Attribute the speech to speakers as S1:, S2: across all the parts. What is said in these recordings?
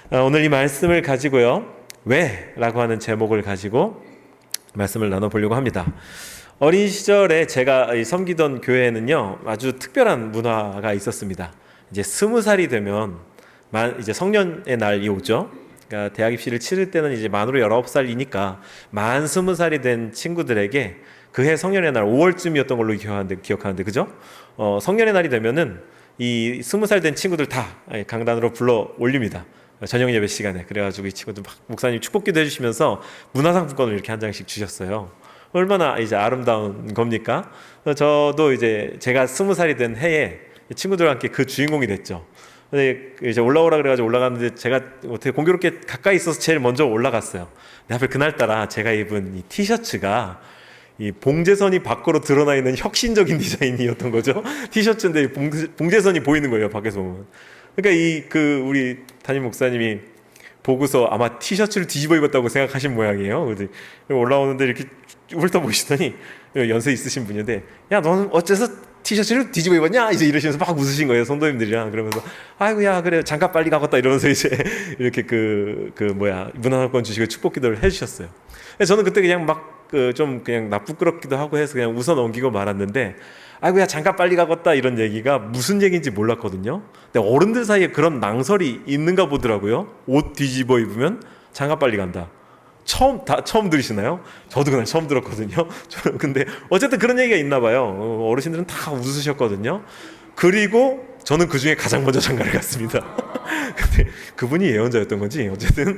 S1: 오늘 이 말씀을 가지고요, 왜? 라고 하는 제목을 가지고 말씀을 나눠보려고 합니다. 어린 시절에 제가 섬기던 교회에는요, 아주 특별한 문화가 있었습니다. 이제 20살이 되면 이제 성년의 날이 오죠. 그러니까 대학 입시를 치를 때는 이제 만으로 19살이니까 만 20살이 된 친구들에게 그해 성년의 날 5월쯤이었던 걸로 기억하는데 그죠? 성년의 날이 되면은 이 20살 된 친구들 다 강단으로 불러 올립니다. 저녁 예배 시간에. 그래가지고 이 친구들 막 목사님 축복기도 해주시면서 문화상품권을 이렇게 한 장씩 주셨어요. 얼마나 이제 아름다운 겁니까? 저도 이제 제가 20살이 된 해에 친구들과 함께 그 주인공이 됐죠. 근데 이제 올라오라 그래가지고 올라갔는데 제가 어떻게 공교롭게 가까이 있어서 제일 먼저 올라갔어요. 근데 하필 그날따라 제가 입은 이 티셔츠가 이 봉제선이 밖으로 드러나 있는 혁신적인 디자인이었던 거죠. 티셔츠인데 봉제선이 보이는 거예요, 밖에서 보면. 그러니까 우리 담임 목사님이 보고서 아마 티셔츠를 뒤집어 입었다고 생각하신 모양이에요. 올라오는데 이렇게 훑어보시더니 연세 있으신 분인데, 야, 너는 어째서 티셔츠를 뒤집어 입었냐? 이제 이러시면서 막 웃으신 거예요, 성도님들이랑. 그러면서 아이고, 야, 그래, 잠깐 빨리 가겠다 이러면서 이제 이렇게 문화상권 주시고 축복 기도를 해주셨어요. 저는 그때 그냥 좀 그냥 나쁘끄럽기도 하고 해서 그냥 웃어 넘기고 말았는데, 아이고야, 잠깐 빨리 가겠다 이런 얘기가 무슨 얘기인지 몰랐거든요. 근데 어른들 사이에 그런 낭설이 있는가 보더라고요. 옷 뒤집어 입으면 잠깐 빨리 간다. 처음 들으시나요? 저도 그날 처음 들었거든요. 근데 어쨌든 그런 얘기가 있나 봐요. 어르신들은 다 웃으셨거든요. 그리고 저는 그 중에 가장 먼저 장가를 갔습니다. 근데 그분이 예언자였던 건지 어쨌든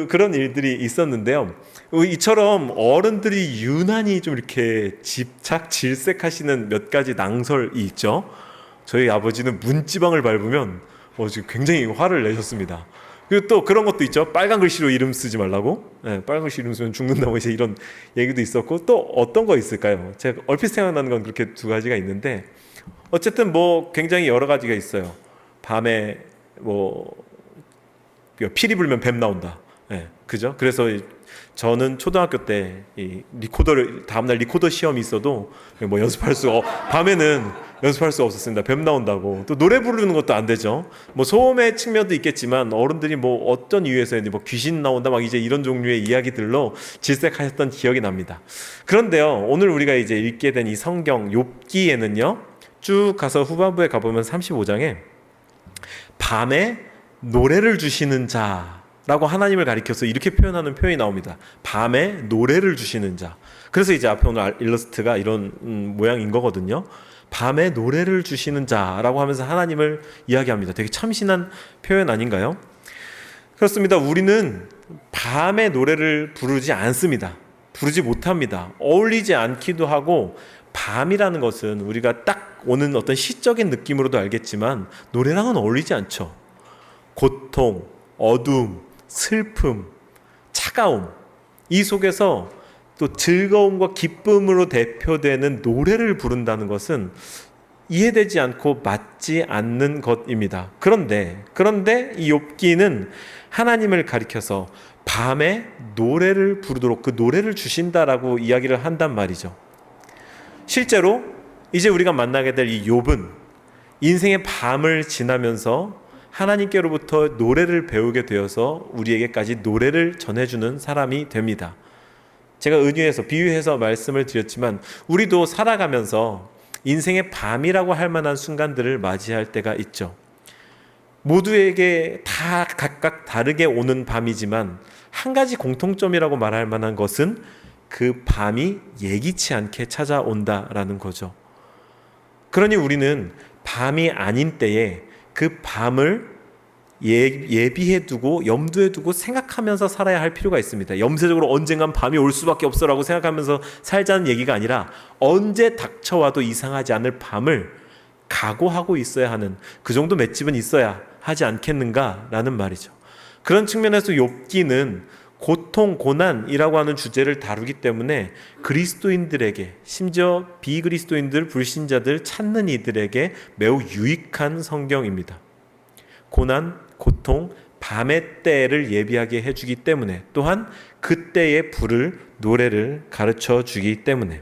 S1: 그런 일들이 있었는데요. 이처럼 어른들이 유난히 좀 이렇게 질색하시는 몇 가지 낭설이 있죠. 저희 아버지는 문지방을 밟으면 지금 굉장히 화를 내셨습니다. 그리고 또 그런 것도 있죠. 빨간 글씨로 이름 쓰지 말라고. 네, 빨간 글씨 이름 쓰면 죽는다고 이제 이런 얘기도 있었고, 또 어떤 거 있을까요? 제가 얼핏 생각나는 건 그렇게 두 가지가 있는데, 어쨌든 굉장히 여러 가지가 있어요. 밤에 피리 불면 뱀 나온다. 네, 그죠? 그래서 저는 초등학교 때 다음날 리코더 시험이 있어도 밤에는 연습할 수가 없었습니다. 뱀 나온다고. 또 노래 부르는 것도 안 되죠. 소음의 측면도 있겠지만 어른들이 어떤 이유에서 귀신 나온다 이제 이런 종류의 이야기들로 질색하셨던 기억이 납니다. 그런데요, 오늘 우리가 이제 읽게 된 이 성경 욥기에는요, 쭉 가서 후반부에 가보면 35장에 밤에 노래를 주시는 자라고 하나님을 가리켜서 이렇게 표현하는 표현이 나옵니다. 밤에 노래를 주시는 자. 그래서 이제 앞에 오늘 일러스트가 이런 모양인 거거든요. 밤에 노래를 주시는 자라고 하면서 하나님을 이야기합니다. 되게 참신한 표현 아닌가요? 그렇습니다. 우리는 밤에 노래를 부르지 않습니다. 부르지 못합니다. 어울리지 않기도 하고, 밤이라는 것은 우리가 딱 오는 어떤 시적인 느낌으로도 알겠지만 노래랑은 어울리지 않죠. 고통, 어둠, 슬픔, 차가움, 이 속에서 또 즐거움과 기쁨으로 대표되는 노래를 부른다는 것은 이해되지 않고 맞지 않는 것입니다. 그런데 이 욥기는 하나님을 가리켜서 밤에 노래를 부르도록 그 노래를 주신다라고 이야기를 한단 말이죠. 실제로 이제 우리가 만나게 될 이 욥은 인생의 밤을 지나면서 하나님께로부터 노래를 배우게 되어서 우리에게까지 노래를 전해주는 사람이 됩니다. 제가 비유해서 말씀을 드렸지만, 우리도 살아가면서 인생의 밤이라고 할 만한 순간들을 맞이할 때가 있죠. 모두에게 다 각각 다르게 오는 밤이지만 한 가지 공통점이라고 말할 만한 것은 그 밤이 예기치 않게 찾아온다라는 거죠. 그러니 우리는 밤이 아닌 때에 그 밤을 예비해 두고 염두에 두고 생각하면서 살아야 할 필요가 있습니다. 염세적으로 언젠간 밤이 올 수밖에 없어라고 생각하면서 살자는 얘기가 아니라, 언제 닥쳐와도 이상하지 않을 밤을 각오하고 있어야 하는, 그 정도 맷집은 있어야 하지 않겠는가라는 말이죠. 그런 측면에서 욥기는 고통, 고난이라고 하는 주제를 다루기 때문에 그리스도인들에게, 심지어 비그리스도인들, 불신자들, 찾는 이들에게 매우 유익한 성경입니다. 고난, 고통, 밤의 때를 예비하게 해주기 때문에, 또한 그때에 부를 노래를 가르쳐 주기 때문에,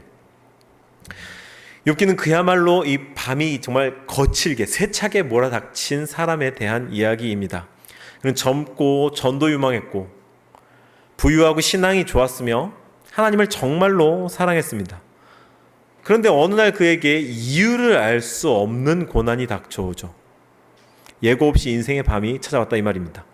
S1: 욥기는 그야말로 이 밤이 정말 거칠게 세차게 몰아닥친 사람에 대한 이야기입니다. 그는 젊고 전도 유망했고 부유하고 신앙이 좋았으며 하나님을 정말로 사랑했습니다. 그런데 어느 날 그에게 이유를 알 수 없는 고난이 닥쳐오죠. 예고 없이 인생의 밤이 찾아왔다 이 말입니다.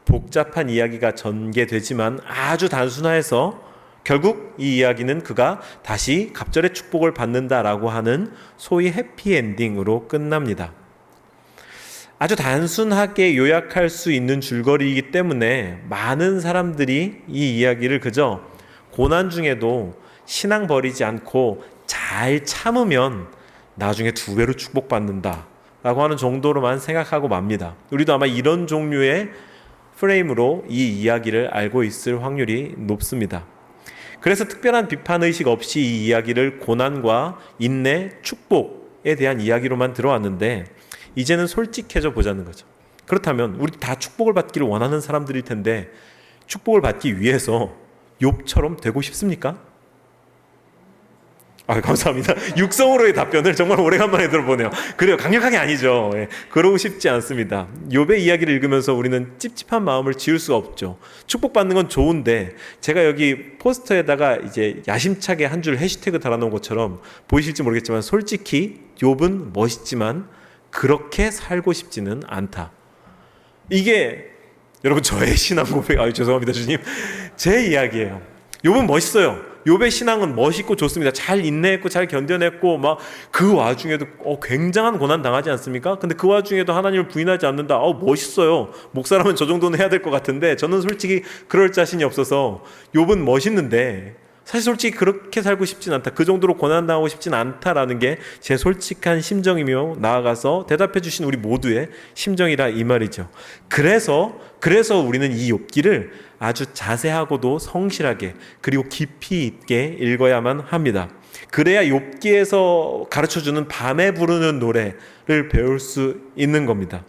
S1: 복잡한 이야기가 전개되지만 아주 단순화해서 결국 이 이야기는 그가 다시 갑절의 축복을 받는다라고 하는 소위 해피엔딩으로 끝납니다. 아주 단순하게 요약할 수 있는 줄거리이기 때문에 많은 사람들이 이 이야기를 그저 고난 중에도 신앙 버리지 않고 잘 참으면 나중에 2배로 축복받는다 라고 하는 정도로만 생각하고 맙니다. 우리도 아마 이런 종류의 프레임으로 이 이야기를 알고 있을 확률이 높습니다. 그래서 특별한 비판의식 없이 이 이야기를 고난과 인내, 축복에 대한 이야기로만 들어왔는데 이제는 솔직해져 보자는 거죠. 그렇다면 우리 다 축복을 받기를 원하는 사람들일 텐데 축복을 받기 위해서 욥처럼 되고 싶습니까? 감사합니다. 육성으로의 답변을 정말 오래간만에 들어보네요. 그래요. 강력하게 아니죠. 그러고 싶지 않습니다. 욥의 이야기를 읽으면서 우리는 찝찝한 마음을 지울 수가 없죠. 축복받는 건 좋은데 제가 여기 포스터에다가 이제 야심차게 한 줄 해시태그 달아놓은 것처럼 보이실지 모르겠지만 솔직히 욥은 멋있지만 그렇게 살고 싶지는 않다. 이게 여러분 저의 신앙 고백, 죄송합니다 주님, 제 이야기예요. 욥은 멋있어요. 욥의 신앙은 멋있고 좋습니다. 잘 인내했고 잘 견뎌냈고 막 그 와중에도 굉장한 고난 당하지 않습니까? 근데 그 와중에도 하나님을 부인하지 않는다. 멋있어요. 목사라면 저 정도는 해야 될 것 같은데 저는 솔직히 그럴 자신이 없어서 욥은 멋있는데 사실 솔직히 그렇게 살고 싶진 않다. 그 정도로 고난당하고 싶진 않다라는 게 제 솔직한 심정이며 나아가서 대답해 주신 우리 모두의 심정이라 이 말이죠. 그래서 우리는 이 욥기를 아주 자세하고도 성실하게 그리고 깊이 있게 읽어야만 합니다. 그래야 욥기에서 가르쳐주는 밤에 부르는 노래를 배울 수 있는 겁니다.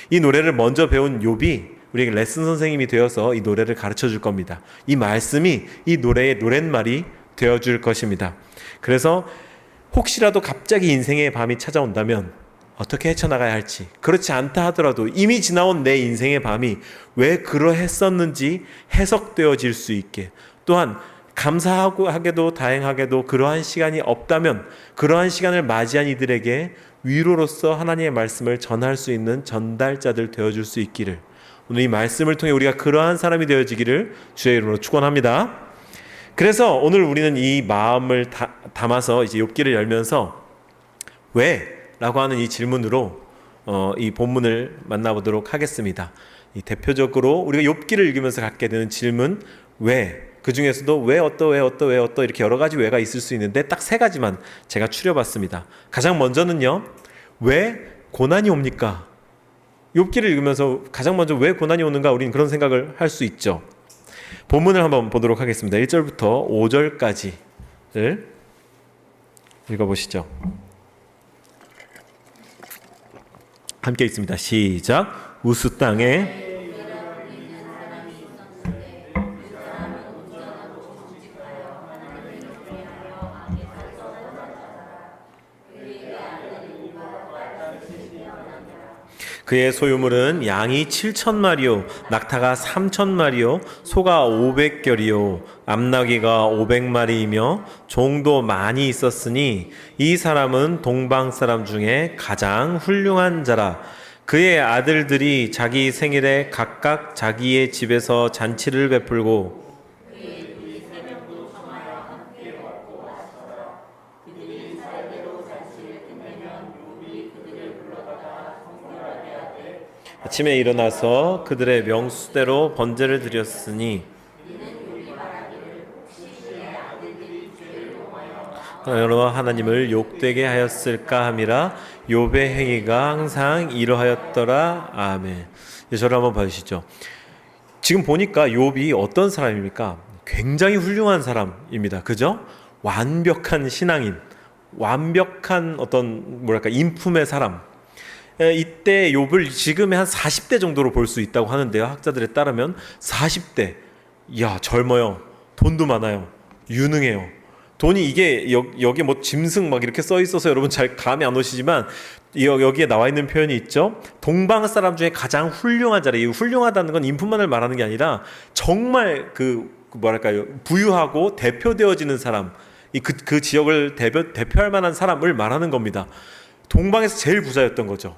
S1: 이 노래를 먼저 배운 욥이 우리에게 레슨 선생님이 되어서 이 노래를 가르쳐 줄 겁니다. 이 말씀이 이 노래의 노랫말이 되어줄 것입니다. 그래서 혹시라도 갑자기 인생의 밤이 찾아온다면 어떻게 헤쳐나가야 할지, 그렇지 않다 하더라도 이미 지나온 내 인생의 밤이 왜 그러했었는지 해석되어질 수 있게, 또한 감사하게도 다행하게도 그러한 시간이 없다면 그러한 시간을 맞이한 이들에게 위로로서 하나님의 말씀을 전할 수 있는 전달자들 되어줄 수 있기를, 오늘 이 말씀을 통해 우리가 그러한 사람이 되어지기를 주의 이름으로 축원합니다. 그래서 오늘 우리는 이 마음을 담아서 이제 욥기를 열면서 왜? 라고 하는 이 질문으로 이 본문을 만나보도록 하겠습니다. 이 대표적으로 우리가 욥기를 읽으면서 갖게 되는 질문 왜? 그 중에서도 왜 이렇게 여러 가지 왜가 있을 수 있는데 딱 3가지만 제가 추려봤습니다. 가장 먼저는요, 왜 고난이 옵니까? 욥기를 읽으면서 가장 먼저 왜 고난이 오는가, 우리는 그런 생각을 할 수 있죠. 본문을 한번 보도록 하겠습니다. 1절부터 5절까지를 읽어보시죠. 함께 읽습니다. 시작. 우스 땅에 그의 소유물은 양이 7,000마리요, 낙타가 3,000마리요, 소가 500결이요, 암나귀가 500마리이며 종도 많이 있었으니 이 사람은 동방 사람 중에 가장 훌륭한 자라. 그의 아들들이 자기 생일에 각각 자기의 집에서 잔치를 베풀고 아침에 일어나서 그들의 명수대로 번제를 드렸으니 여러 하나님을 욕되게 하였을까 함이라. 욥의 행위가 항상 이러하였더라. 아멘. 저를 한번 봐주시죠. 지금 보니까 욥이 어떤 사람입니까? 굉장히 훌륭한 사람입니다. 그죠? 완벽한 신앙인, 완벽한 어떤 인품의 사람. 이때 욥을 지금의 한 40대 정도로 볼 수 있다고 하는데요. 학자들에 따르면 40대, 젊어요. 돈도 많아요. 유능해요. 돈이 이게 여기에 뭐 짐승 막 이렇게 써 있어서 여러분 잘 감이 안 오시지만 여기에 나와 있는 표현이 있죠. 동방 사람 중에 가장 훌륭한 자라. 이 훌륭하다는 건 인품만을 말하는 게 아니라 정말 뭐랄까요, 부유하고 대표되어지는 사람, 그 지역을 대표할 만한 사람을 말하는 겁니다. 동방에서 제일 부자였던 거죠.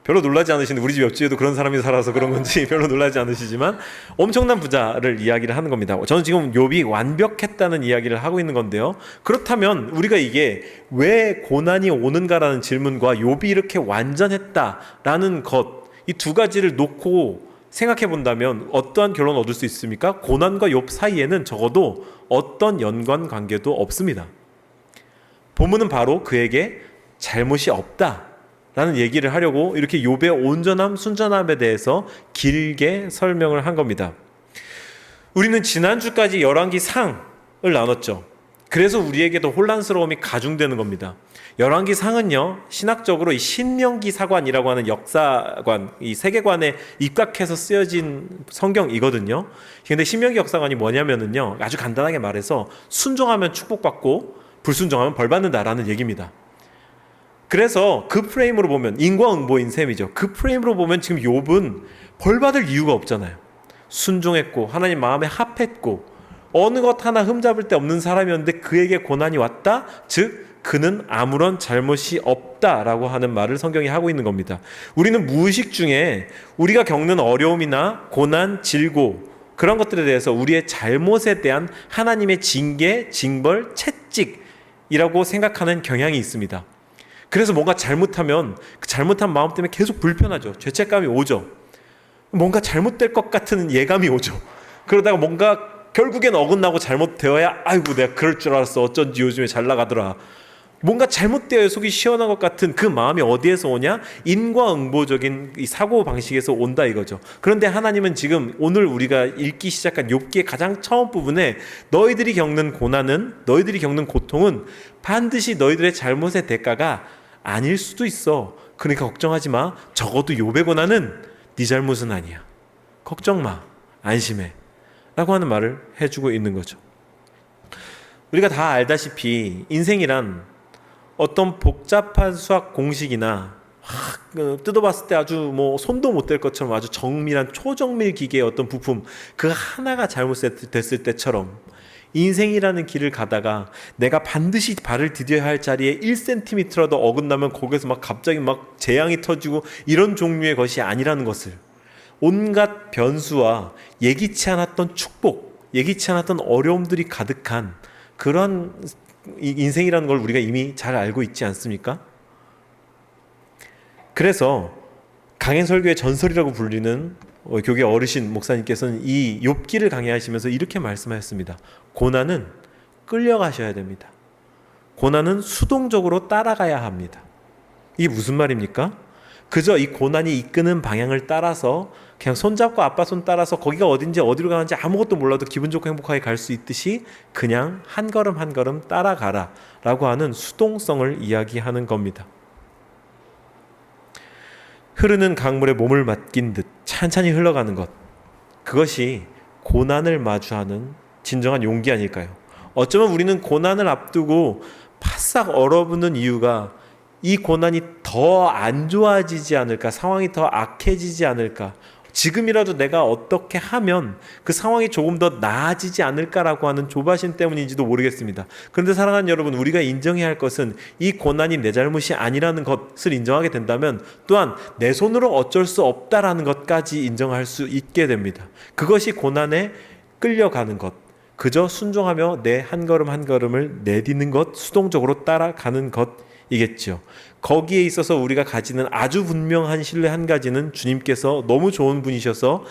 S1: 별로 놀라지 않으시는, 우리 집 옆집에도 그런 사람이 살아서 그런 건지 별로 놀라지 않으시지만 엄청난 부자를 이야기를 하는 겁니다. 저는 지금 욥이 완벽했다는 이야기를 하고 있는 건데요. 그렇다면 우리가 이게 왜 고난이 오는가라는 질문과 욥이 이렇게 완전했다라는 것, 이 두 가지를 놓고 생각해 본다면 어떠한 결론을 얻을 수 있습니까? 고난과 욥 사이에는 적어도 어떤 연관 관계도 없습니다. 본문은 바로 그에게 잘못이 없다 라는 얘기를 하려고 이렇게 욥의 온전함, 순전함에 대해서 길게 설명을 한 겁니다. 우리는 지난주까지 열왕기 상을 나눴죠. 그래서 우리에게도 혼란스러움이 가중되는 겁니다. 열왕기 상은요, 신학적으로 이 신명기 사관이라고 하는 역사관, 이 세계관에 입각해서 쓰여진 성경이거든요. 근데 신명기 역사관이 뭐냐면은요, 아주 간단하게 말해서 순종하면 축복받고 불순종하면 벌받는다라는 얘기입니다. 그래서 그 프레임으로 보면 인과응보인 셈이죠. 그 프레임으로 보면 지금 욥은 벌받을 이유가 없잖아요. 순종했고 하나님 마음에 합했고 어느 것 하나 흠잡을 데 없는 사람이었는데 그에게 고난이 왔다? 즉 그는 아무런 잘못이 없다라고 하는 말을 성경이 하고 있는 겁니다. 우리는 무의식 중에 우리가 겪는 어려움이나 고난, 질고 그런 것들에 대해서 우리의 잘못에 대한 하나님의 징계, 징벌, 채찍이라고 생각하는 경향이 있습니다. 그래서 뭔가 잘못하면 그 잘못한 마음 때문에 계속 불편하죠. 죄책감이 오죠. 뭔가 잘못될 것 같은 예감이 오죠. 그러다가 뭔가 결국엔 어긋나고 잘못되어야 아이고 내가 그럴 줄 알았어. 어쩐지 요즘에 잘 나가더라. 뭔가 잘못되어야 속이 시원한 것 같은 그 마음이 어디에서 오냐? 인과응보적인 이 사고방식에서 온다 이거죠. 그런데 하나님은 지금 오늘 우리가 읽기 시작한 욥기의 가장 처음 부분에 너희들이 겪는 고난은, 너희들이 겪는 고통은 반드시 너희들의 잘못의 대가가 아닐 수도 있어. 그러니까 걱정하지 마. 적어도 욥의 고난은 네 잘못은 아니야. 걱정 마. 안심해. 라고 하는 말을 해주고 있는 거죠. 우리가 다 알다시피 인생이란 어떤 복잡한 수학 공식이나 뜯어봤을 때 아주 뭐 손도 못 댈 것처럼 아주 정밀한 초정밀 기계의 어떤 부품 그 하나가 잘못됐을 때처럼 인생이라는 길을 가다가 내가 반드시 발을 디뎌야 할 자리에 1cm라도 어긋나면 거기서 막 갑자기 막 재앙이 터지고 이런 종류의 것이 아니라는 것을, 온갖 변수와 예기치 않았던 축복, 예기치 않았던 어려움들이 가득한 그런 인생이라는 걸 우리가 이미 잘 알고 있지 않습니까? 그래서 강해설교의 전설이라고 불리는 교계 어르신 목사님께서는 이 욥기를 강해하시면서 이렇게 말씀하셨습니다. 고난은 끌려가셔야 됩니다. 고난은 수동적으로 따라가야 합니다. 이게 무슨 말입니까? 그저 이 고난이 이끄는 방향을 따라서 그냥 손잡고 아빠 손 따라서 거기가 어딘지 어디로 가는지 아무것도 몰라도 기분 좋고 행복하게 갈 수 있듯이 그냥 한 걸음 한 걸음 따라가라 라고 하는 수동성을 이야기하는 겁니다. 흐르는 강물에 몸을 맡긴 듯 찬찬히 흘러가는 것, 그것이 고난을 마주하는 진정한 용기 아닐까요? 어쩌면 우리는 고난을 앞두고 바싹 얼어붙는 이유가 이 고난이 더 안 좋아지지 않을까, 상황이 더 악해지지 않을까, 지금이라도 내가 어떻게 하면 그 상황이 조금 더 나아지지 않을까라고 하는 조바심 때문인지도 모르겠습니다. 그런데 사랑하는 여러분, 우리가 인정해야 할 것은 이 고난이 내 잘못이 아니라는 것을 인정하게 된다면 또한 내 손으로 어쩔 수 없다라는 것까지 인정할 수 있게 됩니다. 그것이 고난에 끌려가는 것, 그저 순종하며 내 한 걸음 한 걸음을 내딛는 것, 수동적으로 따라가는 것이겠죠. 거기에 있어서 우리가 가지는 아주 분명한 신뢰 한 가지는 주님께서 너무 좋은 분이셔서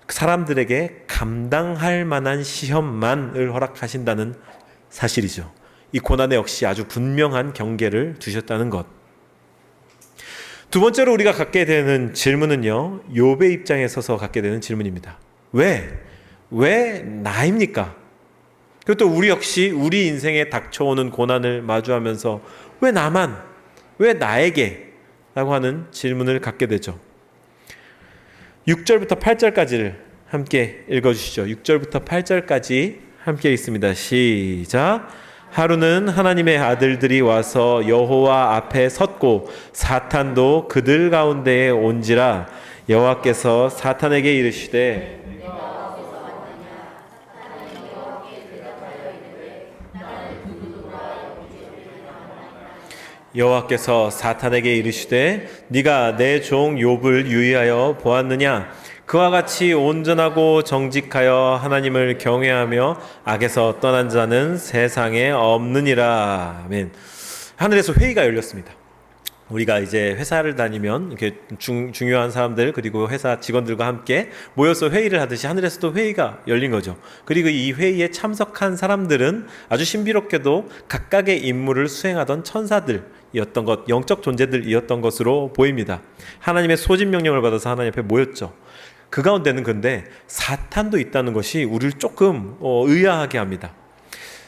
S1: 사람들에게 감당할 만한 시험만을 허락하신다는 사실이죠. 이 고난에 역시 아주 분명한 경계를 두셨다는 것. 두 번째로 우리가 갖게 되는 질문은요, 욥의 입장에 서서 갖게 되는 질문입니다. 왜 나입니까? 그리고 또 우리 역시 우리 인생에 닥쳐오는 고난을 마주하면서 왜 나만, 왜 나에게? 라고 하는 질문을 갖게 되죠. 6절부터 8절까지를 함께 읽어주시죠. 6절부터 8절까지 함께 읽습니다. 시작. 하루는 하나님의 아들들이 와서 여호와 앞에 섰고 사탄도 그들 가운데에 온지라. 여호와께서 사탄에게 이르시되 여호와께서 사탄에게 이르시되 네가 내 종 욥을 유의하여 보았느냐? 그와 같이 온전하고 정직하여 하나님을 경외하며 악에서 떠난 자는 세상에 없느니라. 아멘. 하늘에서 회의가 열렸습니다. 우리가 이제 회사를 다니면 이렇게 중요한 사람들 그리고 회사 직원들과 함께 모여서 회의를 하듯이 하늘에서도 회의가 열린 거죠. 그리고 이 회의에 참석한 사람들은 아주 신비롭게도 각각의 임무를 수행하던 천사들이었던 것, 영적 존재들이었던 것으로 보입니다. 하나님의 소집 명령을 받아서 하나님 앞에 모였죠. 그 가운데는 근데 사탄도 있다는 것이 우리를 조금 의아하게 합니다.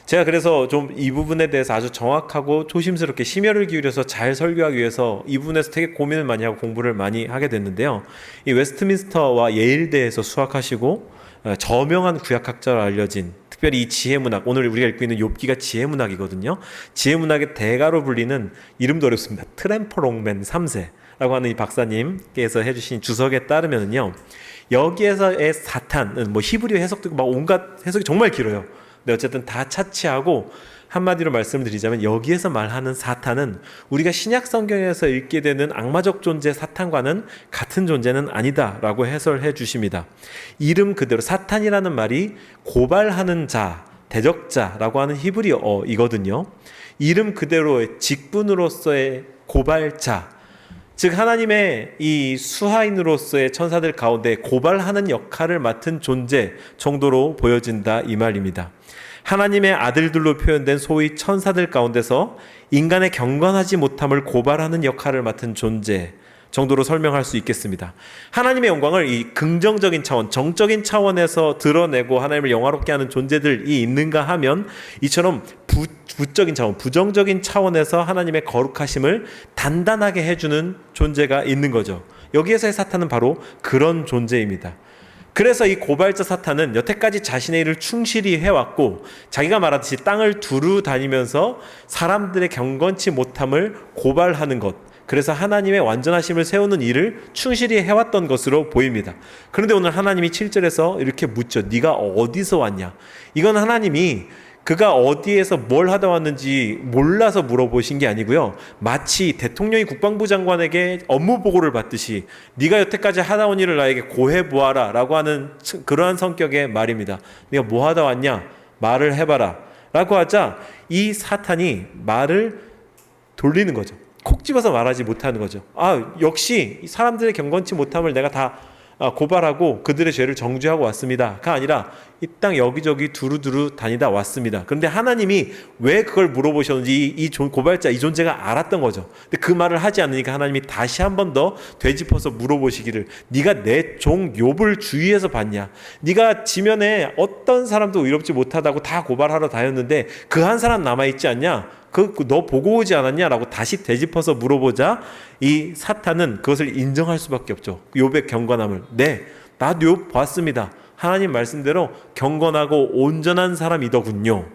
S1: 제가 그래서 좀 이 부분에 대해서 아주 정확하고 조심스럽게 심혈을 기울여서 잘 설교하기 위해서 이 부분에서 되게 고민을 많이 하고 공부를 많이 하게 됐는데요. 이 웨스트민스터와 예일대에서 수학하시고 저명한 구약학자로 알려진, 특별히 이 지혜문학, 오늘 우리가 읽고 있는 욥기가 지혜문학이거든요. 지혜문학의 대가로 불리는, 이름도 어렵습니다, 트램퍼롱맨 3세라고 하는 이 박사님께서 해주신 주석에 따르면요, 여기에서의 사탄은 히브리어 해석도 막 온갖 해석이 정말 길어요. 근데 어쨌든 다 차치하고 한마디로 말씀을 드리자면, 여기에서 말하는 사탄은 우리가 신약 성경에서 읽게 되는 악마적 존재 사탄과는 같은 존재는 아니다라고 해설해 주십니다. 이름 그대로 사탄이라는 말이 고발하는 자, 대적자라고 하는 히브리어이거든요. 이름 그대로의 직분으로서의 고발자, 즉 하나님의 이 수하인으로서의 천사들 가운데 고발하는 역할을 맡은 존재 정도로 보여진다 이 말입니다. 하나님의 아들들로 표현된 소위 천사들 가운데서 인간의 경건하지 못함을 고발하는 역할을 맡은 존재 정도로 설명할 수 있겠습니다. 하나님의 영광을 이 긍정적인 차원, 정적인 차원에서 드러내고 하나님을 영화롭게 하는 존재들이 있는가 하면, 이처럼 부적인 차원, 부정적인 차원에서 하나님의 거룩하심을 단단하게 해주는 존재가 있는 거죠. 여기에서의 사탄은 바로 그런 존재입니다. 그래서 이 고발자 사탄은 여태까지 자신의 일을 충실히 해왔고, 자기가 말하듯이 땅을 두루 다니면서 사람들의 경건치 못함을 고발하는 것, 그래서 하나님의 완전하심을 세우는 일을 충실히 해왔던 것으로 보입니다. 그런데 오늘 하나님이 7절에서 이렇게 묻죠. 네가 어디서 왔냐? 이건 하나님이 그가 어디에서 뭘 하다 왔는지 몰라서 물어보신 게 아니고요, 마치 대통령이 국방부 장관에게 업무 보고를 받듯이 네가 여태까지 하다 온 일을 나에게 고해보아라 라고 하는 그러한 성격의 말입니다. 네가 뭐 하다 왔냐? 말을 해봐라 라고 하자 이 사탄이 말을 돌리는 거죠. 콕 집어서 말하지 못하는 거죠. 역시 사람들의 경건치 못함을 내가 다 고발하고 그들의 죄를 정죄하고 왔습니다가 아니라 이 땅 여기저기 두루두루 다니다 왔습니다. 그런데 하나님이 왜 그걸 물어보셨는지 이 고발자, 이 존재가 알았던 거죠. 근데 그 말을 하지 않으니까 하나님이 다시 한 번 더 되짚어서 물어보시기를, 네가 내 종 욥을 주위에서 봤냐? 네가 지면에 어떤 사람도 의롭지 못하다고 다 고발하러 다녔는데 그 한 사람 남아있지 않냐? 너 보고 오지 않았냐? 라고 다시 되짚어서 물어보자 이 사탄은 그것을 인정할 수밖에 없죠. 욥의 경건함을. 네, 나도 욥 봤습니다. 하나님 말씀대로 경건하고 온전한 사람이더군요.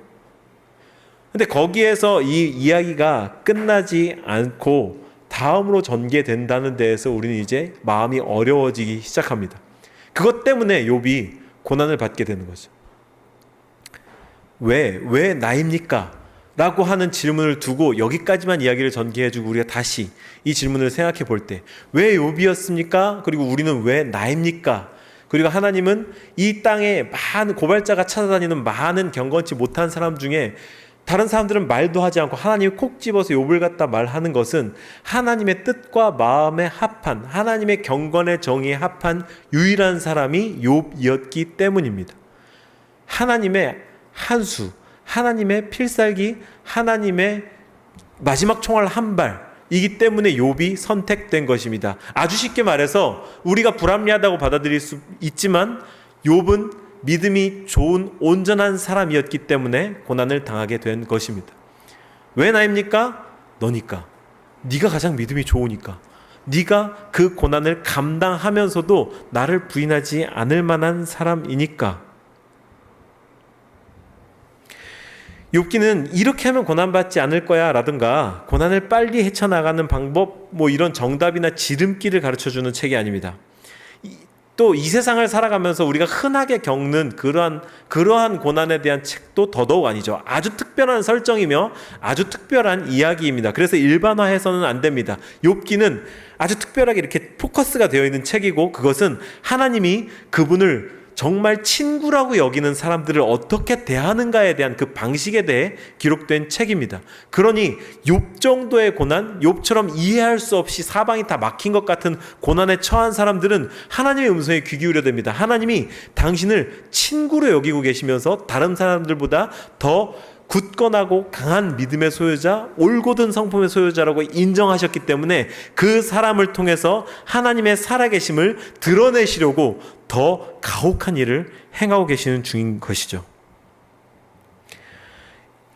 S1: 근데 거기에서 이 이야기가 끝나지 않고 다음으로 전개된다는 데에서 우리는 이제 마음이 어려워지기 시작합니다. 그것 때문에 욥이 고난을 받게 되는 거죠. 왜 나입니까? 라고 하는 질문을 두고 여기까지만 이야기를 전개해주고 우리가 다시 이 질문을 생각해 볼 때, 왜 욥이었습니까? 그리고 우리는 왜 나입니까? 그리고 하나님은 이 땅에 많은 고발자가 찾아다니는 많은 경건치 못한 사람 중에 다른 사람들은 말도 하지 않고 하나님이 콕 집어서 욥을 갖다 말하는 것은 하나님의 뜻과 마음에 합한, 하나님의 경건의 정의에 합한 유일한 사람이 욥이었기 때문입니다. 하나님의 한수, 하나님의 필살기, 하나님의 마지막 총알 한 발이기 때문에 욥이 선택된 것입니다. 아주 쉽게 말해서 우리가 불합리하다고 받아들일 수 있지만 욥은 믿음이 좋은 온전한 사람이었기 때문에 고난을 당하게 된 것입니다. 왜 나입니까? 너니까. 네가 가장 믿음이 좋으니까. 네가 그 고난을 감당하면서도 나를 부인하지 않을 만한 사람이니까. 욥기는 이렇게 하면 고난받지 않을 거야 라든가 고난을 빨리 헤쳐나가는 방법 이런 정답이나 지름길을 가르쳐주는 책이 아닙니다. 또 이 세상을 살아가면서 우리가 흔하게 겪는 그러한 고난에 대한 책도 더더욱 아니죠. 아주 특별한 설정이며 아주 특별한 이야기입니다. 그래서 일반화해서는 안 됩니다. 욥기는 아주 특별하게 이렇게 포커스가 되어 있는 책이고, 그것은 하나님이 그분을 정말 친구라고 여기는 사람들을 어떻게 대하는가에 대한 그 방식에 대해 기록된 책입니다. 그러니 욥 정도의 고난, 욥처럼 이해할 수 없이 사방이 다 막힌 것 같은 고난에 처한 사람들은 하나님의 음성에 귀 기울여야 됩니다. 하나님이 당신을 친구로 여기고 계시면서 다른 사람들보다 더 굳건하고 강한 믿음의 소유자, 올곧은 성품의 소유자라고 인정하셨기 때문에 그 사람을 통해서 하나님의 살아계심을 드러내시려고 더 가혹한 일을 행하고 계시는 중인 것이죠.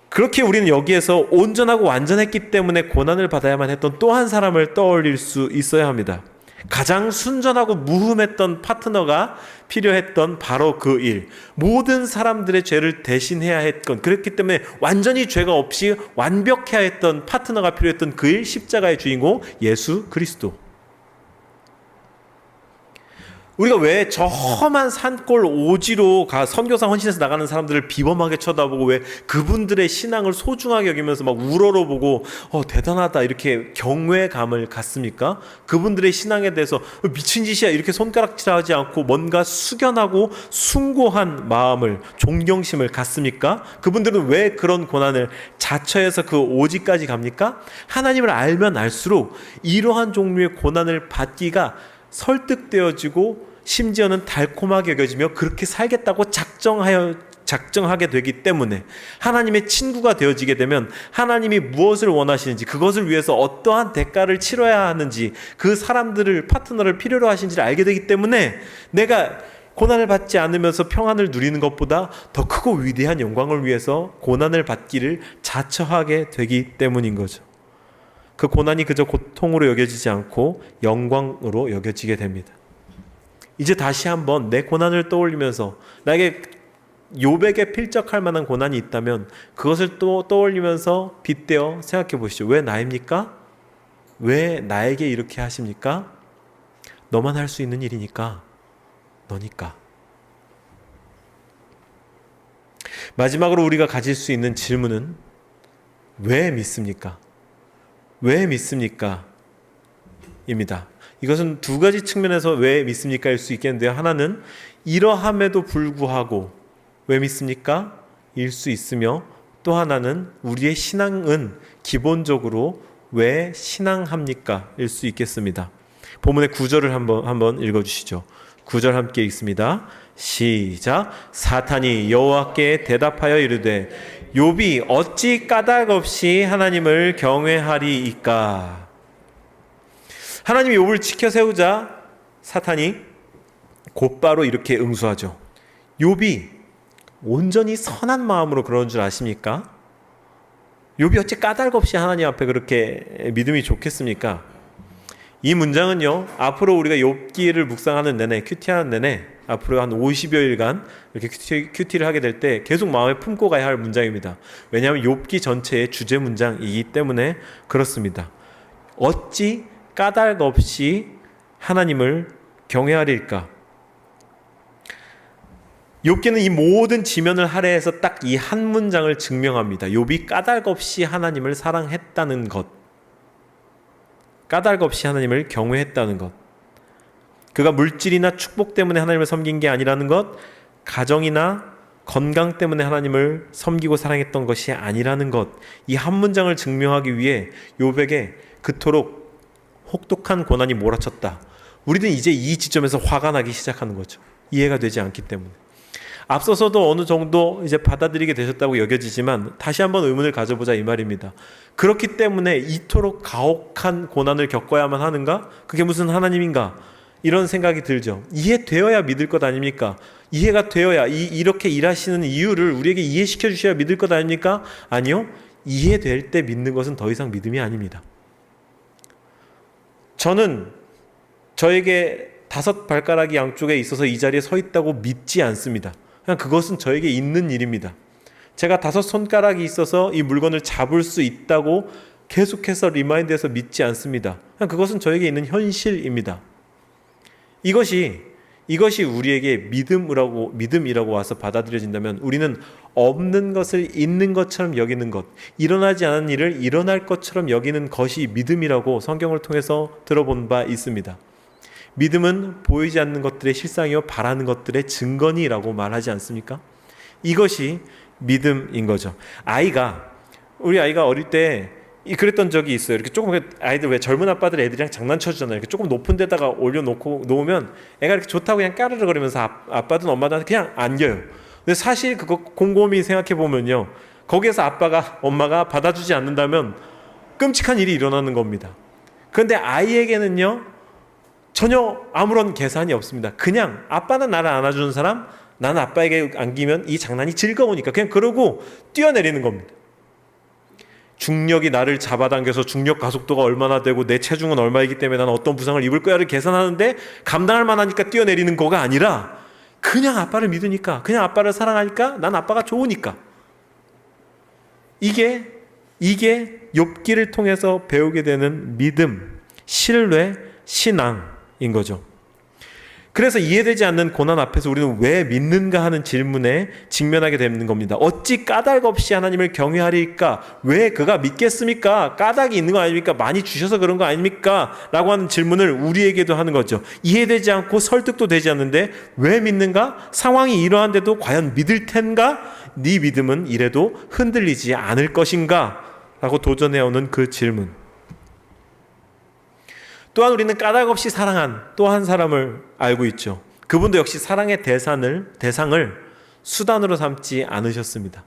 S1: 그렇게 우리는 여기에서 온전하고 완전했기 때문에 고난을 받아야만 했던 또 한 사람을 떠올릴 수 있어야 합니다. 가장 순전하고 무흠했던 파트너가 필요했던 바로 그 일, 모든 사람들의 죄를 대신해야 했던, 그렇기 때문에 완전히 죄가 없이 완벽해야 했던 파트너가 필요했던 그 일, 십자가의 주인공 예수 그리스도. 우리가 왜 저 험한 산골 오지로 선교사 헌신해서 나가는 사람들을 비범하게 쳐다보고 왜 그분들의 신앙을 소중하게 여기면서 막 우러러보고 대단하다 이렇게 경외감을 갖습니까? 그분들의 신앙에 대해서 미친 짓이야 이렇게 손가락질하지 않고 뭔가 숙연하고 숭고한 마음을, 존경심을 갖습니까? 그분들은 왜 그런 고난을 자처해서 그 오지까지 갑니까? 하나님을 알면 알수록 이러한 종류의 고난을 받기가 설득되어지고 심지어는 달콤하게 여겨지며 그렇게 살겠다고 작정하게 되기 때문에, 하나님의 친구가 되어지게 되면 하나님이 무엇을 원하시는지, 그것을 위해서 어떠한 대가를 치러야 하는지, 그 사람들을, 파트너를 필요로 하신지를 알게 되기 때문에 내가 고난을 받지 않으면서 평안을 누리는 것보다 더 크고 위대한 영광을 위해서 고난을 받기를 자처하게 되기 때문인 거죠. 그 고난이 그저 고통으로 여겨지지 않고 영광으로 여겨지게 됩니다. 이제 다시 한번 내 고난을 떠올리면서, 나에게 욥에게 필적할 만한 고난이 있다면 그것을 또 떠올리면서 빗대어 생각해 보시죠. 왜 나입니까? 왜 나에게 이렇게 하십니까? 너만 할 수 있는 일이니까, 너니까. 마지막으로 우리가 가질 수 있는 질문은 왜 믿습니까? 왜 믿습니까? 입니다. 이것은 두 가지 측면에서 왜 믿습니까? 일 수 있겠는데요. 하나는 이러함에도 불구하고 왜 믿습니까? 일 수 있으며, 또 하나는 우리의 신앙은 기본적으로 왜 신앙합니까? 일 수 있겠습니다. 본문의 9절을 한번 읽어주시죠. 9절 함께 읽습니다. 시작. 사탄이 여호와께 대답하여 이르되 욥이 어찌 까닭 없이 하나님을 경외하리이까. 하나님이 욥을 지켜 세우자 사탄이 곧바로 이렇게 응수하죠. 욥이 온전히 선한 마음으로 그런 줄 아십니까? 욥이 어찌 까닭 없이 하나님 앞에 그렇게 믿음이 좋겠습니까? 이 문장은요, 앞으로 우리가 욥기를 묵상하는 내내, 큐티하는 내내, 앞으로 한 50여일간 이렇게 큐티를 하게 될 때 계속 마음에 품고 가야 할 문장입니다. 왜냐하면 욥기 전체의 주제 문장이기 때문에 그렇습니다. 어찌 까닭 없이 하나님을 경외하리일까? 욥기는 이 모든 지면을 할애해서 딱 이 한 문장을 증명합니다. 욥이 까닭 없이 하나님을 사랑했다는 것, 까닭 없이 하나님을 경외했다는 것, 그가 물질이나 축복 때문에 하나님을 섬긴 게 아니라는 것, 가정이나 건강 때문에 하나님을 섬기고 사랑했던 것이 아니라는 것, 이 한 문장을 증명하기 위해 욥에게 그토록 혹독한 고난이 몰아쳤다. 우리는 이제 이 지점에서 화가 나기 시작하는 거죠. 이해가 되지 않기 때문에. 앞서서도 어느 정도 이제 받아들이게 되셨다고 여겨지지만 다시 한번 의문을 가져보자 이 말입니다. 그렇기 때문에 이토록 가혹한 고난을 겪어야만 하는가? 그게 무슨 하나님인가? 이런 생각이 들죠. 이해되어야 믿을 것 아닙니까? 이해가 되어야 이렇게 일하시는 이유를 우리에게 이해시켜 주셔야 믿을 것 아닙니까? 아니요. 이해될 때 믿는 것은 더 이상 믿음이 아닙니다. 저는 저에게 5발가락이 양쪽에 있어서 이 자리에 서 있다고 믿지 않습니다. 그냥 그것은 저에게 있는 일입니다. 제가 5손가락이 있어서 이 물건을 잡을 수 있다고 계속해서 리마인드해서 믿지 않습니다. 그냥 그것은 저에게 있는 현실입니다. 이것이 우리에게 믿음이라고 와서 받아들여진다면 우리는 없는 것을 있는 것처럼 여기는 것, 일어나지 않은 일을 일어날 것처럼 여기는 것이 믿음이라고 성경을 통해서 들어본 바 있습니다. 믿음은 보이지 않는 것들의 실상이요 바라는 것들의 증거니라고 말하지 않습니까? 이것이 믿음인 거죠. 우리 아이가 어릴 때 그랬던 적이 있어요. 이렇게 조금 아이들 왜 젊은 아빠들 애들이랑 장난쳐 주잖아요. 이렇게 조금 높은 데다가 올려놓고 놓으면 애가 이렇게 좋다고 그냥 까르르 거리면서 아빠든 엄마든 그냥 안겨요. 근데 사실 그거 곰곰이 생각해 보면요, 거기에서 엄마가 받아주지 않는다면 끔찍한 일이 일어나는 겁니다. 그런데 아이에게는요 전혀 아무런 계산이 없습니다. 그냥 아빠는 나를 안아주는 사람, 나는 아빠에게 안기면 이 장난이 즐거우니까 그냥 그러고 뛰어내리는 겁니다. 중력이 나를 잡아당겨서 중력 가속도가 얼마나 되고 내 체중은 얼마이기 때문에 나는 어떤 부상을 입을 거야를 계산하는데 감당할 만하니까 뛰어내리는 거가 아니라 그냥 아빠를 믿으니까, 그냥 아빠를 사랑하니까, 난 아빠가 좋으니까. 이게 욥기를 통해서 배우게 되는 믿음, 신뢰, 신앙인 거죠. 그래서 이해되지 않는 고난 앞에서 우리는 왜 믿는가 하는 질문에 직면하게 되는 겁니다. 어찌 까닭 없이 하나님을 경외하리까? 왜 그가 믿겠습니까? 까닭이 있는 거 아닙니까? 많이 주셔서 그런 거 아닙니까? 라고 하는 질문을 우리에게도 하는 거죠. 이해되지 않고 설득도 되지 않는데 왜 믿는가? 상황이 이러한데도 과연 믿을 텐가? 네 믿음은 이래도 흔들리지 않을 것인가? 라고 도전해오는 그 질문. 또한 우리는 까닭 없이 사랑한 또 한 사람을 알고 있죠. 그분도 역시 사랑의 대상을 수단으로 삼지 않으셨습니다.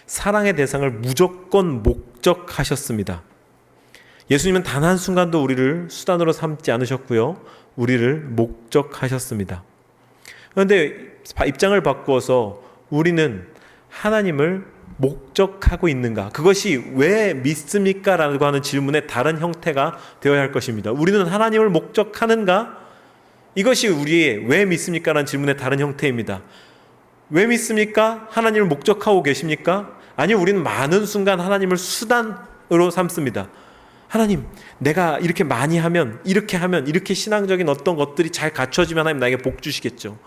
S1: 사랑의 대상을 무조건 목적하셨습니다. 예수님은 단 한순간도 우리를 수단으로 삼지 않으셨고요, 우리를 목적하셨습니다. 그런데 입장을 바꾸어서 우리는 하나님을 목적하고 있는가? 그것이 왜 믿습니까? 라고 하는 질문의 다른 형태가 되어야 할 것입니다. 우리는 하나님을 목적하는가? 이것이 우리의 왜 믿습니까? 라는 질문의 다른 형태입니다. 왜 믿습니까? 하나님을 목적하고 계십니까? 아니요, 우리는 많은 순간 하나님을 수단으로 삼습니다. 하나님, 내가 이렇게 많이 하면, 이렇게 신앙적인 어떤 것들이 잘 갖춰지면 하나님 나에게 복 주시겠죠.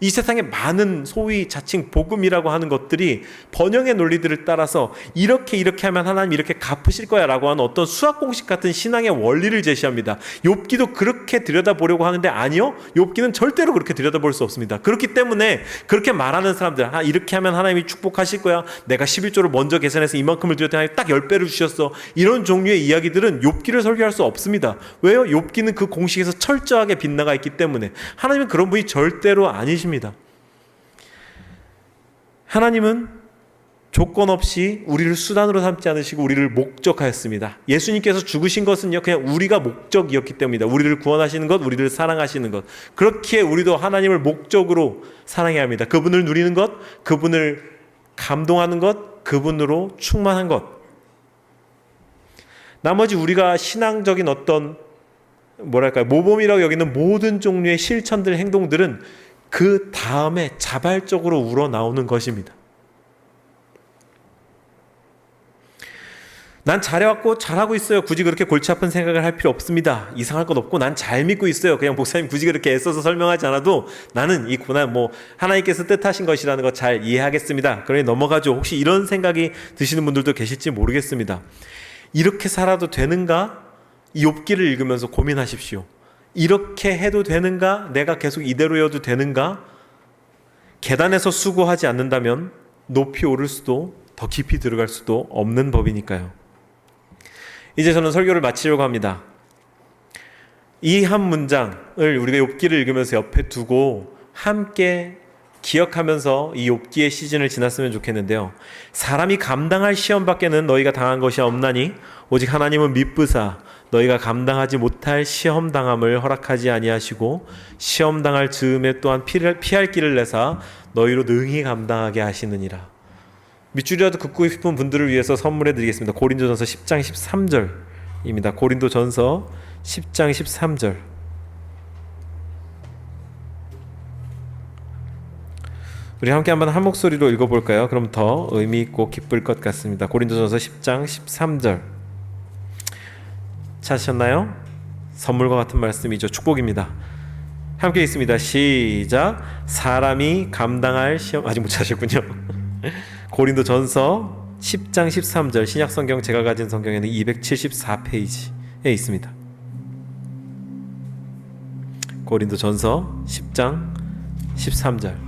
S1: 이 세상에 많은 소위 자칭 복음이라고 하는 것들이 번영의 논리들을 따라서 이렇게 하면 하나님 이렇게 갚으실 거야 라고 하는 어떤 수학 공식 같은 신앙의 원리를 제시합니다. 욥기도 그렇게 들여다보려고 하는데 아니요, 욥기는 절대로 그렇게 들여다볼 수 없습니다. 그렇기 때문에 그렇게 말하는 사람들, 이렇게 하면 하나님이 축복하실 거야, 내가 11조를 먼저 계산해서 이만큼을 드렸더니 하나님이 딱 10배를 주셨어, 이런 종류의 이야기들은 욥기를 설교할 수 없습니다. 왜요? 욥기는 그 공식에서 철저하게 빗나가 있기 때문에. 하나님은 그런 분이 절대로 아니십니다. 하나님은 조건 없이 우리를 수단으로 삼지 않으시고 우리를 목적하였습니다. 예수님께서 죽으신 것은요, 그냥 우리가 목적이었기 때문입니다. 우리를 구원하시는 것, 우리를 사랑하시는 것. 그렇기에 우리도 하나님을 목적으로 사랑해야 합니다. 그분을 누리는 것, 그분을 감동하는 것, 그분으로 충만한 것. 나머지 우리가 신앙적인 어떤 모범이라고 여기는 모든 종류의 실천들, 행동들은 그 다음에 자발적으로 우러나오는 것입니다. 난 잘해왔고 잘하고 있어요. 굳이 그렇게 골치 아픈 생각을 할 필요 없습니다. 이상할 것 없고 난 잘 믿고 있어요. 그냥 목사님 굳이 그렇게 애써서 설명하지 않아도 나는 이 고난 하나님께서 뜻하신 것이라는 거 잘 이해하겠습니다. 그러니 넘어가죠. 혹시 이런 생각이 드시는 분들도 계실지 모르겠습니다. 이렇게 살아도 되는가? 이 욥기를 읽으면서 고민하십시오. 이렇게 해도 되는가? 내가 계속 이대로여도 되는가? 계단에서 수고하지 않는다면 높이 오를 수도 더 깊이 들어갈 수도 없는 법이니까요. 이제 저는 설교를 마치려고 합니다. 이 한 문장을 우리가 욥기를 읽으면서 옆에 두고 함께 기억하면서 이 욥기의 시즌을 지났으면 좋겠는데요. 사람이 감당할 시험 밖에는 너희가 당한 것이 없나니 오직 하나님은 미쁘사 너희가 감당하지 못할 시험 당함을 허락하지 아니하시고 시험 당할 즈음에 또한 피할 길을 내사 너희로 능히 감당하게 하시느니라. 밑줄이라도 긋고 싶은 분들을 위해서 선물해 드리겠습니다. 고린도전서 10장 13절입니다. 고린도전서 10장 13절. 우리 함께 한번 한 목소리로 읽어볼까요? 그럼 더 의미 있고 기쁠 것 같습니다. 고린도전서 10장 13절 찾으셨나요? 선물과 같은 말씀이죠. 축복입니다. 함께 있습니다. 시작. 사람이 감당할 시험. 아직 못 찾으셨군요. 고린도전서 10장 13절 신약성경 제가 가진 성경에는 274페이지에 있습니다. 고린도전서 10장 13절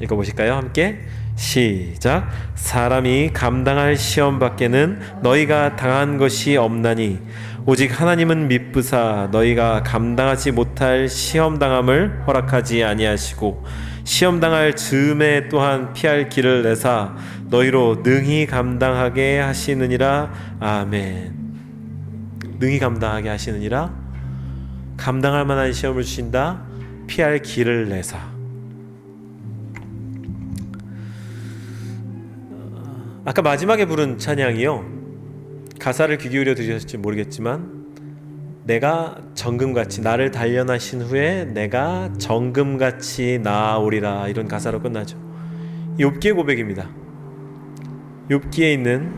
S1: 읽어보실까요? 함께 시작. 사람이 감당할 시험 밖에는 너희가 당한 것이 없나니 오직 하나님은 미쁘사 너희가 감당하지 못할 시험 당함을 허락하지 아니하시고 시험 당할 즈음에 또한 피할 길을 내사 너희로 능히 감당하게 하시느니라. 아멘. 능히 감당하게 하시느니라. 감당할 만한 시험을 주신다. 피할 길을 내사. 아까 마지막에 부른 찬양이요, 가사를 귀 기울여 들으셨을지 모르겠지만 내가 정금같이 나를 단련하신 후에 내가 정금같이 나아오리라, 이런 가사로 끝나죠. 욥기의 고백입니다. 욥기에 있는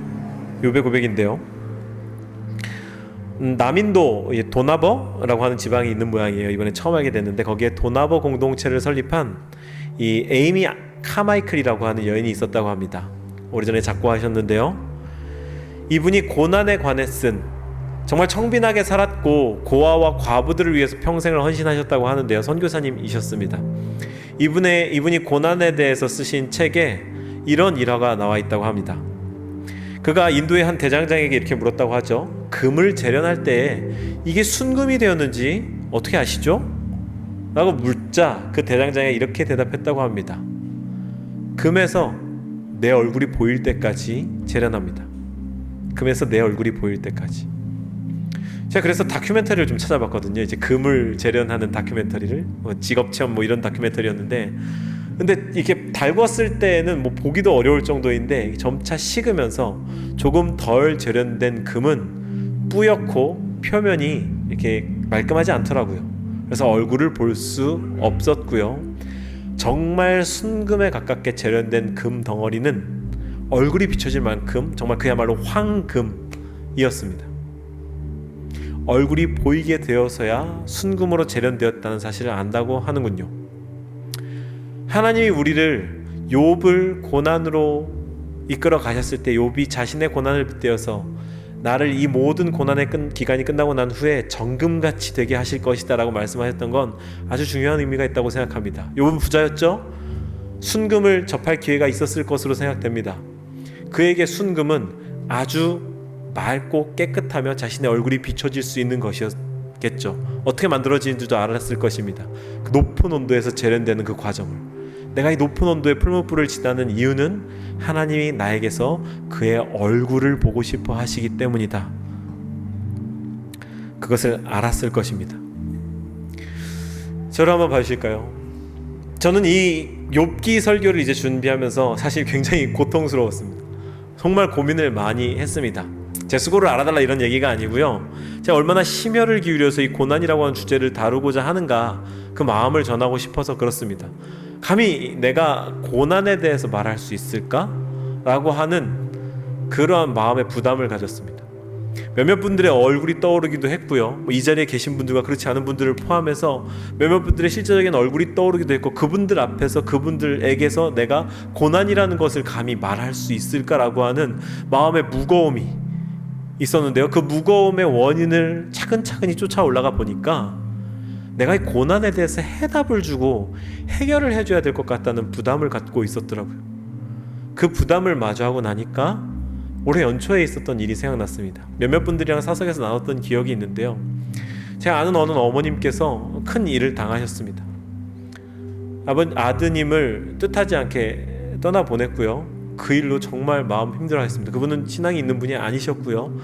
S1: 욥의 고백인데요, 남인도 도나버라고 하는 지방이 있는 모양이에요. 이번에 처음 알게 됐는데 거기에 도나버 공동체를 설립한 이 에이미 카마이클이라고 하는 여인이 있었다고 합니다. 오래전에 작고하셨는데요, 이분이 고난에 관해 쓴, 정말 청빈하게 살았고 고아와 과부들을 위해서 평생을 헌신하셨다고 하는데요, 선교사님이셨습니다. 이분이 고난에 대해서 쓰신 책에 이런 일화가 나와 있다고 합니다. 그가 인도의 한 대장장에게 이렇게 물었다고 하죠. 금을 재련할 때에 이게 순금이 되었는지 어떻게 아시죠? 라고 묻자 그 대장장이 이렇게 대답했다고 합니다. 금에서 내 얼굴이 보일 때까지 재련합니다. 금에서 내 얼굴이 보일 때까지. 제가 그래서 다큐멘터리를 좀 찾아봤거든요. 이제 금을 재련하는 다큐멘터리를, 직업체험 이런 다큐멘터리였는데, 근데 이렇게 달궜을 때는 보기도 어려울 정도인데 점차 식으면서 조금 덜 재련된 금은 뿌옇고 표면이 이렇게 말끔하지 않더라고요. 그래서 얼굴을 볼 수 없었고요. 정말 순금에 가깝게 재련된 금 덩어리는 얼굴이 비춰질 만큼 정말 그야말로 황금이었습니다. 얼굴이 보이게 되어서야 순금으로 재련되었다는 사실을 안다고 하는군요. 하나님이 우리를 욥을 고난으로 이끌어 가셨을 때 욥이 자신의 고난을 빗대어서 나를 이 모든 고난의 기간이 끝나고 난 후에 정금같이 되게 하실 것이다 라고 말씀하셨던 건 아주 중요한 의미가 있다고 생각합니다. 욥은 부자였죠? 순금을 접할 기회가 있었을 것으로 생각됩니다. 그에게 순금은 아주 맑고 깨끗하며 자신의 얼굴이 비춰질 수 있는 것이었겠죠. 어떻게 만들어지는지도 알았을 것입니다. 그 높은 온도에서 재련되는 그 과정을. 내가 이 높은 온도에 풀무불을 지다는 이유는 하나님이 나에게서 그의 얼굴을 보고 싶어 하시기 때문이다. 그것을 알았을 것입니다. 저를 한번 봐주실까요? 저는 이 욥기 설교를 이제 준비하면서 사실 굉장히 고통스러웠습니다. 정말 고민을 많이 했습니다. 제 수고를 알아달라 이런 얘기가 아니고요, 제가 얼마나 심혈을 기울여서 이 고난이라고 하는 주제를 다루고자 하는가, 그 마음을 전하고 싶어서 그렇습니다. 감히 내가 고난에 대해서 말할 수 있을까? 라고 하는 그러한 마음의 부담을 가졌습니다. 몇몇 분들의 얼굴이 떠오르기도 했고요, 이 자리에 계신 분들과 그렇지 않은 분들을 포함해서 몇몇 분들의 실제적인 얼굴이 떠오르기도 했고, 그분들 앞에서 그분들에게서 내가 고난이라는 것을 감히 말할 수 있을까라고 하는 마음의 무거움이 있었는데요, 그 무거움의 원인을 차근차근히 쫓아 올라가 보니까 내가 이 고난에 대해서 해답을 주고 해결을 해줘야 될 것 같다는 부담을 갖고 있었더라고요. 그 부담을 마주하고 나니까 올해 연초에 있었던 일이 생각났습니다. 몇몇 분들이랑 사석에서 나눴던 기억이 있는데요, 제가 아는 어느 어머님께서 큰 일을 당하셨습니다. 아드님을 뜻하지 않게 떠나보냈고요, 그 일로 정말 마음 힘들어했습니다. 그분은 신앙이 있는 분이 아니셨고요,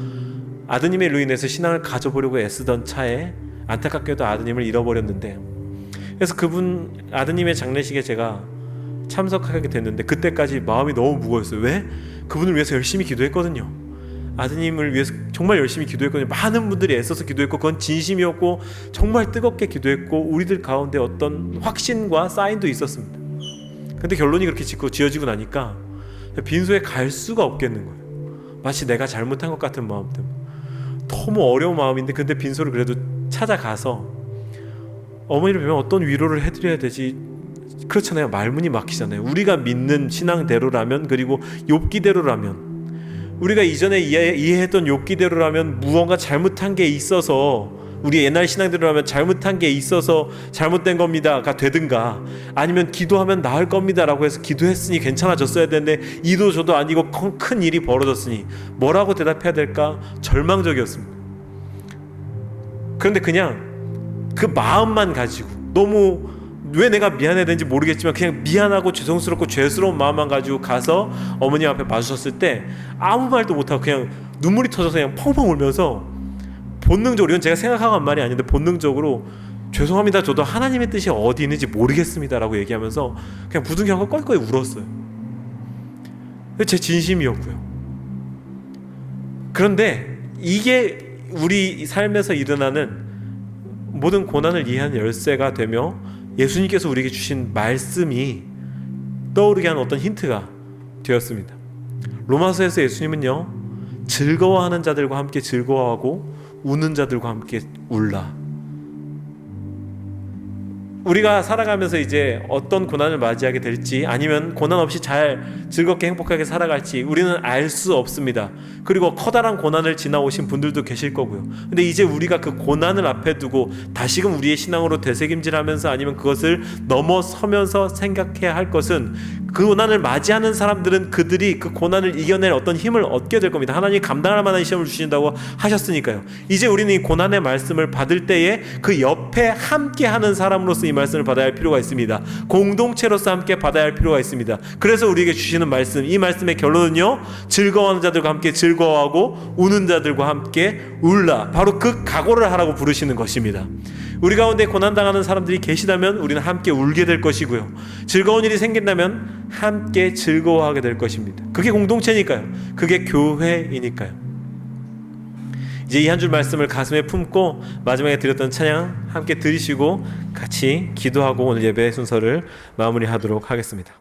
S1: 아드님의 일로 인해서 신앙을 가져보려고 애쓰던 차에 안타깝게도 아드님을 잃어버렸는데, 그래서 그분 아드님의 장례식에 제가 참석하게 됐는데 그때까지 마음이 너무 무거웠어요. 왜? 그분을 위해서 열심히 기도했거든요. 아드님을 위해서 정말 열심히 기도했거든요. 많은 분들이 애써서 기도했고 그건 진심이었고 정말 뜨겁게 기도했고 우리들 가운데 어떤 확신과 사인도 있었습니다. 근데 결론이 그렇게 지어지고 나니까 빈소에 갈 수가 없겠는 거예요. 마치 내가 잘못한 것 같은 마음 때문에. 너무 어려운 마음인데 근데 빈소를 그래도 찾아가서 어머니를 뵈면 어떤 위로를 해드려야 되지? 그렇잖아요. 말문이 막히잖아요. 우리가 믿는 신앙대로라면, 그리고 욥기대로라면, 우리가 이전에 이해했던 욥기대로라면 무언가 잘못한 게 있어서, 우리 옛날 신앙대로라면 잘못한 게 있어서 잘못된 겁니다가 되든가, 아니면 기도하면 나을 겁니다라고 해서 기도했으니 괜찮아졌어야 되는데 이도 저도 아니고 큰 일이 벌어졌으니 뭐라고 대답해야 될까 절망적이었습니다. 그런데 그냥 그 마음만 가지고, 너무 왜 내가 미안해야 되는지 모르겠지만 그냥 미안하고 죄송스럽고 죄스러운 마음만 가지고 가서 어머님 앞에 마주쳤을 때 아무 말도 못하고 그냥 눈물이 터져서 그냥 펑펑 울면서 본능적으로, 이건 제가 생각하고 한 말이 아닌데 본능적으로 죄송합니다, 저도 하나님의 뜻이 어디 있는지 모르겠습니다 라고 얘기하면서 그냥 부둥켜안고 껄껄이 울었어요. 제 진심이었고요. 그런데 이게 우리 삶에서 일어나는 모든 고난을 이해하는 열쇠가 되며 예수님께서 우리에게 주신 말씀이 떠오르게 하는 어떤 힌트가 되었습니다. 로마서에서 예수님은요, 즐거워하는 자들과 함께 즐거워하고 우는 자들과 함께 울라. 우리가 살아가면서 이제 어떤 고난을 맞이하게 될지, 아니면 고난 없이 잘 즐겁게 행복하게 살아갈지 우리는 알 수 없습니다. 그리고 커다란 고난을 지나오신 분들도 계실 거고요. 근데 이제 우리가 그 고난을 앞에 두고 다시금 우리의 신앙으로 되새김질하면서, 아니면 그것을 넘어서면서 생각해야 할 것은, 그 고난을 맞이하는 사람들은 그들이 그 고난을 이겨낼 어떤 힘을 얻게 될 겁니다. 하나님이 감당할 만한 시험을 주신다고 하셨으니까요. 이제 우리는 이 고난의 말씀을 받을 때에 그 옆에 함께하는 사람으로서 이 말씀을 받아야 할 필요가 있습니다. 공동체로서 함께 받아야 할 필요가 있습니다. 그래서 우리에게 주시는 말씀, 이 말씀의 결론은요, 즐거워하는 자들과 함께 즐거워하고 우는 자들과 함께 울라. 바로 그 각오를 하라고 부르시는 것입니다. 우리 가운데 고난당하는 사람들이 계시다면 우리는 함께 울게 될 것이고요, 즐거운 일이 생긴다면 함께 즐거워하게 될 것입니다. 그게 공동체니까요. 그게 교회이니까요. 이제 이 한 줄 말씀을 가슴에 품고 마지막에 드렸던 찬양 함께 들으시고 같이 기도하고 오늘 예배 순서를 마무리하도록 하겠습니다.